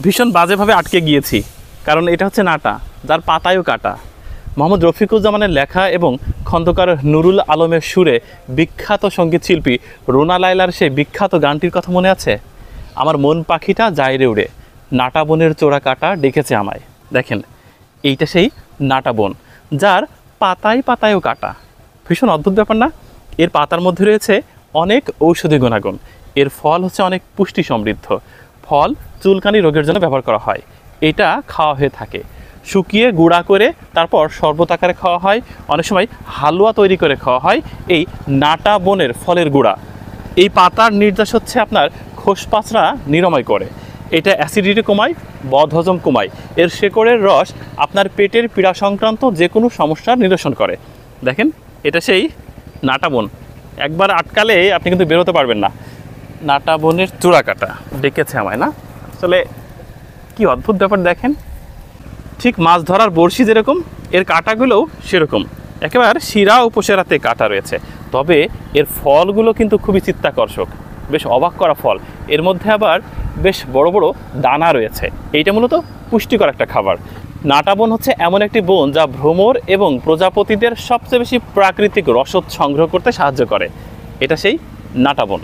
ভীষণ বাজেভাবে আটকে গিয়েছি, কারণ এটা হচ্ছে নাটা, যার পাতায়ও কাটা। মোহাম্মদ রফিকুজ্জামানের লেখা এবং খন্দকার নুরুল আলমের সুরে বিখ্যাত সঙ্গীত শিল্পী রুনা লায়লার সেই বিখ্যাত গানটির কথা মনে আছে? আমার মন পাখিটা যায় রে উড়ে, নাটা বনের চোরা কাটা ডেকেছে আমায়। দেখেন, এইটা সেই নাটা বন, যার পাতায় পাতায়ও কাটা। ভীষণ অদ্ভুত ব্যাপার না? এর পাতার মধ্যে রয়েছে অনেক ঔষধি গুণাগুণ। এর ফল হচ্ছে অনেক পুষ্টি সমৃদ্ধ। ফল চুলকানি রোগের জন্য ব্যবহার করা হয়। এটা খাওয়া হয়ে থাকে, শুকিয়ে গুঁড়া করে তারপর শরবত আকারে খাওয়া হয়, অনেক সময় হালুয়া তৈরি করে খাওয়া হয় এই নাটা বনের ফলের গুঁড়া। এই পাতার নির্যাস হচ্ছে আপনার খোসপাঁচড়া নিরাময় করে, এটা অ্যাসিডিটি কমায়, বদহজম কমায়। এর শেকড়ের রস আপনার পেটের পীড়া সংক্রান্ত যে কোনো সমস্যার নিরসন করে। দেখেন, এটা সেই নাটা বন। একবার আটকালে আপনি কিন্তু বেরোতে পারবেন না। নাটা বনের চূড়া কাটা ডেকেছে আমায়, না? আসলে কি অদ্ভুত ব্যাপার দেখেন। ঠিক মাছ ধরার বড়শি যেরকম, এর কাঁটাগুলোও সেরকম, একেবারে শিরা উপশিরাতে কাটা রয়েছে। তবে এর ফলগুলো কিন্তু খুবই চিত্তাকর্ষক, বেশ অবাক করা ফল। এর মধ্যে আবার বেশ বড় বড় দানা রয়েছে। এইটা মূলত পুষ্টিকর একটা খাবার। নাটা বন হচ্ছে এমন একটি বন যা ভ্রমর এবং প্রজাপতিদের সবচেয়ে বেশি প্রাকৃতিক রসদ সংগ্রহ করতে সাহায্য করে। এটা সেই নাটা বন।